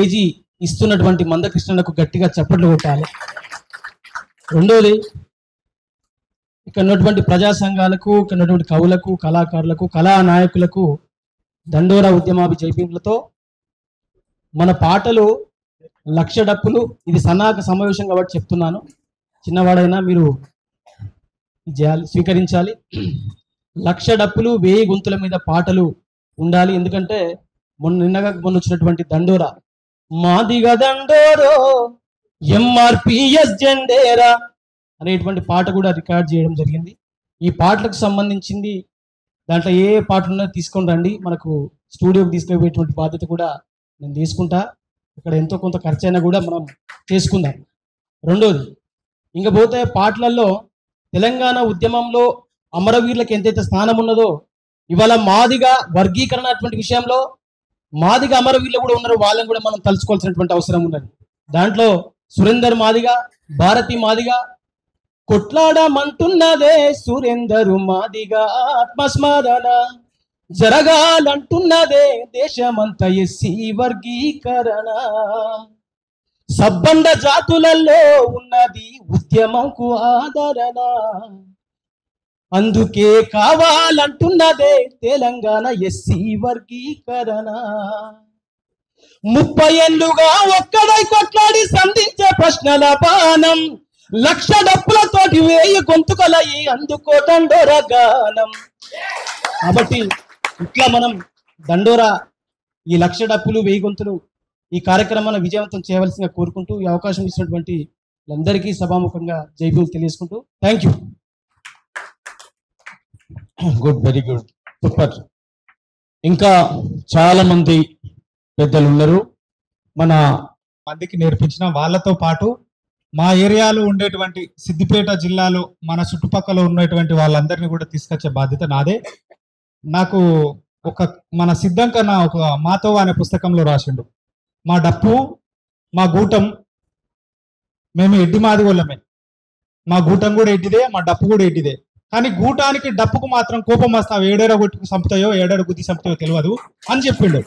KG ఇస్తున్నటువంటి మందకృష్ణకు గట్టిగా చప్పట్లు కొట్టాలి. రెండోది, ఇక్కడ ఉన్నటువంటి ప్రజా సంఘాలకు, ఇక్కడ ఉన్నటువంటి కవులకు, కళాకారులకు, కళా నాయకులకు దండోరా ఉద్యమాభి జైపీలతో మన పాటలు లక్ష డప్పులు. ఇది సన్నాహక సమావేశం కాబట్టి చెప్తున్నాను, చిన్నవాడైనా మీరు స్వీకరించాలి. లక్ష డప్పులు 1000 గొంతుల మీద పాటలు ఉండాలి. ఎందుకంటే మొన్న వచ్చినటువంటి దండోరా, మాదిగ దండోరో ఎంఆర్పిఎస్ జెండేరా అనేటువంటి పాట కూడా రికార్డ్ చేయడం జరిగింది. ఈ పాటలకు సంబంధించింది దాంట్లో ఏ పాటలున్నా తీసుకొని రండి, మనకు స్టూడియోకి తీసుకుపోయేటువంటి బాధ్యత కూడా నేను తీసుకుంటా. ఇక్కడ ఎంతో కొంత ఖర్చు అయినా కూడా మనం చేసుకుందాం. రెండోది, ఇంకా పోతే పాటలలో తెలంగాణ ఉద్యమంలో అమరవీరులకు ఎంతైతే స్థానం ఉన్నదో, ఇవాళ మాదిగ వర్గీకరణ అటువంటి విషయంలో మాదిగ అమరవీరులు కూడా ఉన్నారు, వాళ్ళని కూడా మనం తలుచుకోవాల్సినటువంటి అవసరం ఉన్నది. దాంట్లో సురేందర్ మాదిగ, భారతి మాదిగ, కొట్లాడమంటున్నదే సురేందరు మాదిగ ఆత్మస్మరణ, జరగాలంటున్నదే దేశమంత ఎస్సీ వర్గీకరణ, సబ్బండ జాతులలో ఉన్నది ఉద్యమంకు ఆదరణ, అందుకే కావాలంటున్నదే తెలంగాణ ఎస్సీ వర్గీకరణ. 30 ఏళ్లుగా ఒక్కడై కొట్లాడి సంధించే ప్రశ్నల బాణం, లక్ష డప్పులతోటి 1000 గొంతుకలయ్యి అందుకో దండోరా గానం. కాబట్టి ఇట్లా మనం దండోరా, ఈ లక్ష డప్పులు 1000 గొంతులు ఈ కార్యక్రమాన్ని విజయవంతం చేయవలసిందిగా కోరుకుంటూ, ఈ అవకాశం ఇచ్చినటువంటి అందరికీ సభాముఖంగా జైబీలు తెలియజేసుకుంటూ thank you. Good, very good, super. ఇంకా చాలా మంది పెద్దలు ఉన్నారు, మన మందికి నేర్పించిన వాళ్ళతో పాటు మా ఏరియాలో ఉండేటువంటి సిద్దిపేట జిల్లాలో మన చుట్టుపక్కల ఉన్నటువంటి వాళ్ళందరినీ కూడా తీసుకొచ్చే బాధ్యత నాదే. నాకు మన సిద్ధంకన్న ఒక మాతో అనే పుస్తకంలో రాసిండు, మా డప్పు మా గూటం మేము ఎడ్డి మాదిగోళ్ళమే, మా గూటం కూడా ఎడ్డిదే, మా డప్పు కూడా ఎడ్డిదే. కానీ గూటానికి డప్పుకు మాత్రం కోపం వస్తావు, ఏడేడ కొట్టుకు చంపుతాయో ఏడేడ గుద్ది చంపుతాయో తెలియదు అని చెప్పిండు.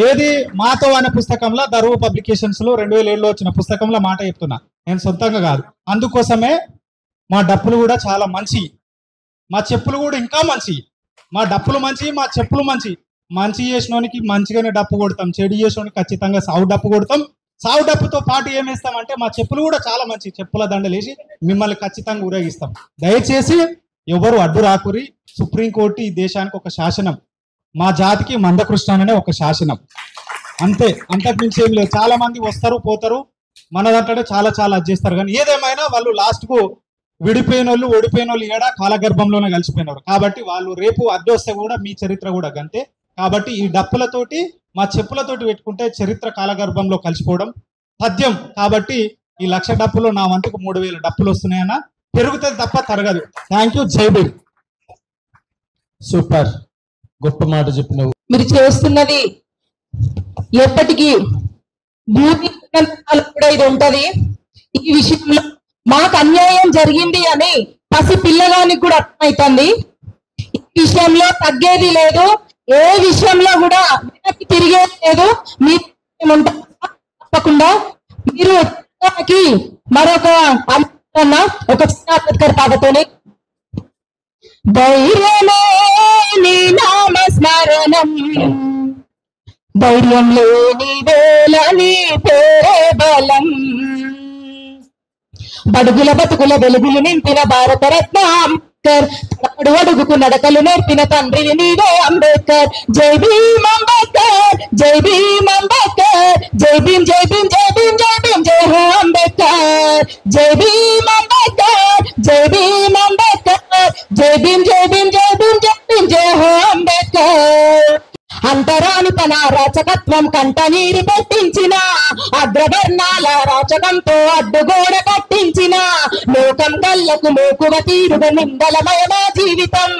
ఏది మాతో అనే పుస్తకంలో దరువు పబ్లికేషన్స్ లో 2007లో వచ్చిన పుస్తకంలో మాట చెప్తున్నా, నేను సొంతంగా కాదు. అందుకోసమే మా డప్పులు కూడా చాలా మంచి, మా చెప్పులు కూడా ఇంకా మంచి, మా డప్పులు మంచి, మా చెప్పులు మంచి. మంచి చేసినోనికి మంచిగానే డప్పు కొడతాం, చెడు చేసినోనికి ఖచ్చితంగా సావు డప్పు కొడతాం. సావు డప్పుతో పాటు ఏమేస్తామంటే మా చెప్పులు కూడా చాలా మంచి, చెప్పుల దండలేసి మిమ్మల్ని ఖచ్చితంగా ఊరేగిస్తాం. దయచేసి ఎవరు అడ్డు రాకురి. సుప్రీంకోర్టు ఈ దేశానికి ఒక శాసనం, మా జాతికి మందకృష్ణ అనే ఒక శాసనం, అంతే, అంతకుమించి ఏం లేదు. చాలా మంది వస్తారు పోతారు, మన దాంట్లో చాలా చాలా చేస్తారు. కానీ ఏదేమైనా వాళ్ళు లాస్ట్ కు విడిపోయిన వాళ్ళు ఓడిపోయిన వాళ్ళు ఏడా కాలగర్భంలోనే కలిసిపోయినారు. కాబట్టి వాళ్ళు రేపు అడ్డు వస్తే కూడా మీ చరిత్ర కూడా గంతే. కాబట్టి ఈ డప్పులతోటి మా చెప్పులతోటి పెట్టుకుంటే చరిత్ర కాలగర్భంలో కలిసిపోవడం సాధ్యం. కాబట్టి ఈ 1,00,000 డప్పులు నా వంతుకు 3,000 డప్పులు వస్తున్నాయన్న, పెరుగుతుంది తప్ప తరగదు. థ్యాంక్ యూ, జై భీమ్. సూపర్, గొప్ప మాట చెప్పినావు. మీరు చేస్తున్నది ఎప్పటికీ భూమి కూడా ఇది ఉంటది. ఈ విషయంలో మాకు అన్యాయం జరిగింది అని పసి పిల్లగానికి కూడా అర్థమవుతుంది. ఈ విషయంలో తగ్గేది లేదు, ఏ విషయంలో కూడా వెనక్కి తిరిగేది లేదు. మీరు తప్పకుండా మీరు మరొక ఒక చిన్న అంబేద్కర్ పాటతోనే, ధైర్యమే నీ నామస్మరణం, ధైర్యం లేని వేళ నీ పేరే బలం, బడుగుల బతుకుల వెలుగులు నింపిన భారతరత్న అంబేద్కర్, తనడు అడుగుకు నడకలు నేర్పిన తండ్రిని నీవే అంబేద్కర్. జై భీమ్ అంబేద్కర్, జై భీమ్ అంబేద్కర్, జై భీమ్ జై భీమ్ జై భీమ్ జై భీమ్ జై హో అంబేద్కర్, జై భీమ్ అంబేద్కర్, జై భీమ్ అంబేద్కర్, జై భీమ్ జై భీమ్ జై భీమ్ జై భీమ్ జై హో అంబేద్కర్. అంతరాని తన రాచకత్వం కంట నీరు పెట్టించిన, అగ్రవర్ణాల రాచకంతో అడ్డుగోడ కట్టించిన, లోకం కళ్ళకు లోకువ తీరుగా నిందలమయమా జీవితం,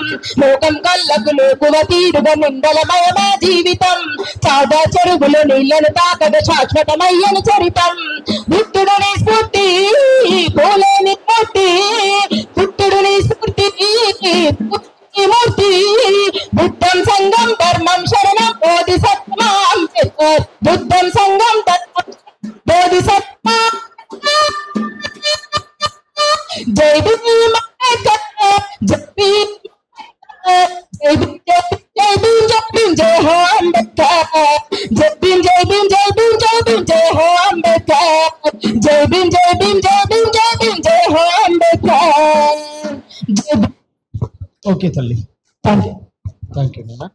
లోకం కళ్ళకు లోకువ తీరుగా నిందలమయమా జీవితం, చాదా చెరువులు నీళ్లను తాకద శాశ్వతమయ్యని చరితం, బుద్ధుడని స్ఫూర్తి పోలేని మూర్తి, బుద్ధుడుని స్ఫూర్తి మూర్తి, బుద్ధం సంఘం ధర్మం శరణం బోధి సత్యం అంబేద్కర్, బుద్ధం సంఘం ధర్మం ఓకే తల్లి, థ్యాంక్ యూ. థ్యాంక్ యూ నాన్న.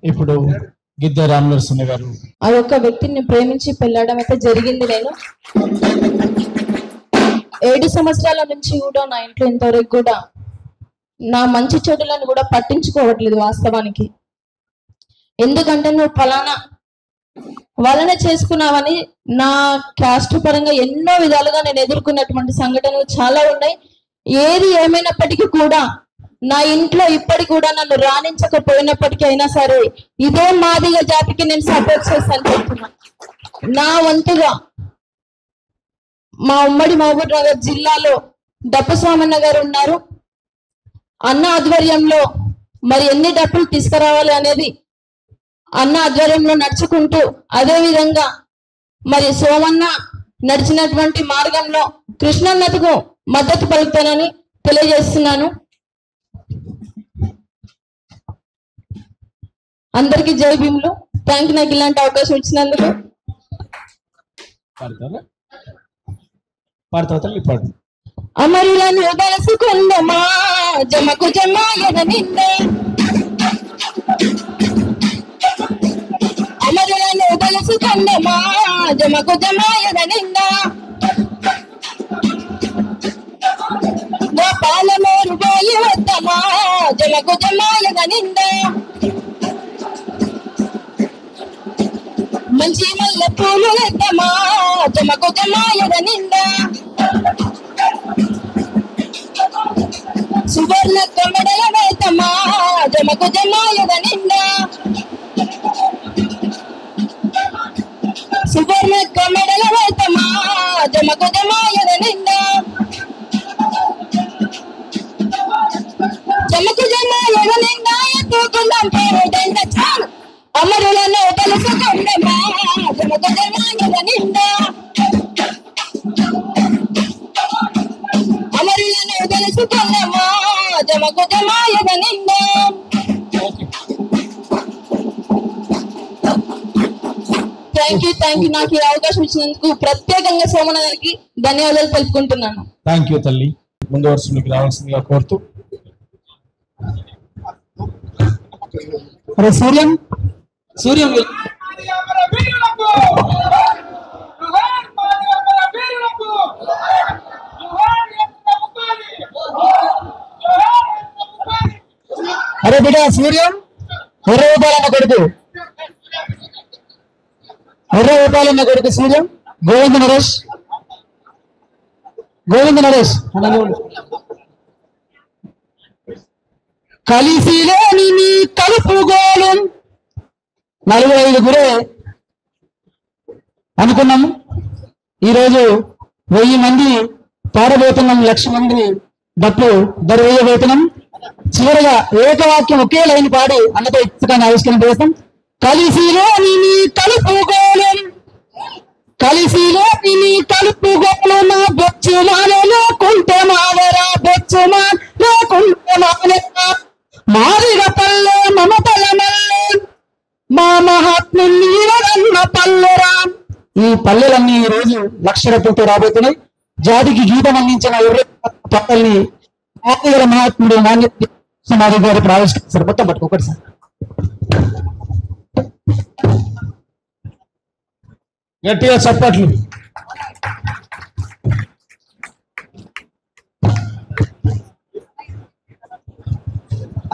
ఇప్పుడు గిద్దె రామనరసింహ గారు. ఆ యొక్క వ్యక్తిని ప్రేమించి పెళ్ళడం అయితే జరిగింది. నేను 7 సంవత్సరాల నుంచి కూడా నా ఇంట్లో ఇంతవరకు కూడా నా మంచి చెడులను కూడా పట్టించుకోవట్లేదు వాస్తవానికి. ఎందుకంటే నువ్వు ఫలానా వాళ్ళనే చేసుకున్నావని నా క్యాస్ట్ పరంగా ఎన్నో విధాలుగా నేను ఎదుర్కొన్నటువంటి సంఘటనలు చాలా ఉన్నాయి. ఏది ఏమైనప్పటికీ కూడా నా ఇంట్లో ఇప్పటికి కూడా నన్ను రాణించకపోయినప్పటికీ అయినా సరే ఇదే మాదిగ జాతికి నేను సపోర్ట్ చేస్తాను చెప్తున్నా. నా వంతుగా మా ఉమ్మడి మహబూబ్ నగర్ జిల్లాలో దప్పస్వామన్న గారు ఉన్నారు. అన్న ఆధ్వర్యంలో మరి ఎన్ని డబ్బులు తీసుకురావాలి అనేది అన్న ఆధ్వర్యంలో నడుచుకుంటూ, అదే విధంగా మరి సోమన్న నడిచినటువంటి మార్గంలో కృష్ణన్నకు మద్దతు పలుకుతానని తెలియజేస్తున్నాను. అందరికీ జై భీములు. థ్యాంక్ యూ నాకు ఇలాంటి అవకాశం ఇచ్చినందుకు. పాడతావా తల్లి? పాడు. అమరులను బలసుకుందమా జమకు జమాయన నిందే, అమరులను బలసుకుందమా జమకు జమాయన నిందా, నా పాలమూరు పోయి వద్దమా జమకు జమాయన నిందా, మంచి మల్ల పూలు ఎద్దమా జమకు జమాయన నిందా, సువర్ణ కమడల వేతమా జమకు జమాయన నిందా, సువర్ణ కమడల వేతమా జమకు జమాయన నిందా, జమకు జమాయన నిందా తూకుందాం పేరుడైన చాలు, అమరులను తెలుసుకుందమా జమకు జమాయన నిందా, అమరులను తెలుసుకుందమా జమకు జమాయన నిందా. థ్యాంక్ యూ నాకు ఈ అవకాశం ఇచ్చినందుకు ప్రత్యేకంగా సోమన్న గారికి ధన్యవాదాలు తెలుపుకుంటున్నాను. థ్యాంక్ యూ తల్లి. ముందు వరుసలోకి రావాల్సిందిగా కోరుతూ. అరే సూర్యం, సూర్యం అరే బిడ్డ సూర్యం, ఎర్రగోపాలన్న కొడుకు, ఎర్రగోపాలన్న కొడుకు సూర్యం, గోవింద నరేష్, గోవింద నరేష్ కలిసిలేని నీ కలుపుగోలు 4-5 అనుకున్నాము. ఈరోజు 1000 మంది పాడబోతున్నాం, 1,00,000 మంది డప్పు దరివేయబోతున్నాం. చివరగా ఏకవాక్యం ఒకే లైన్ పాడి అన్నతో ఇచ్చకాన్ని ఆవిష్కరణ చేస్తాం. కలిసిలేని నీ కలుపుగోలు, కలిసిలేని నీ కలుపుగోలు, నా బొచ్చు మానే లేకుంటే మావరా, బొచ్చు మా లేకుంటే మానేరా, మాదిగ పల్లె మమతల మల్లె, మా మహాత్ము నీరన్న పల్లెరా. ఈ పల్లెలన్నీ ఈ రోజు 1,00,000 రూపాయలతో రాబోతున్నాయి. జాతికి గీతం అందించిన పల్లెల్ని మాదిగల మహాత్ముడు మాదిగ గారు ఆవిష్కరిస్తారు. మొత్తం పట్టుకోకటి సార్. గట్టిగా చప్పట్లు.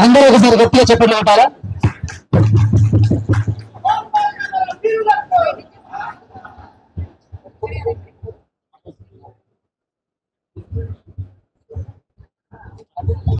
అందరూ ఒకసారి గట్టిగా చప్పట్లు కొట్టాలా?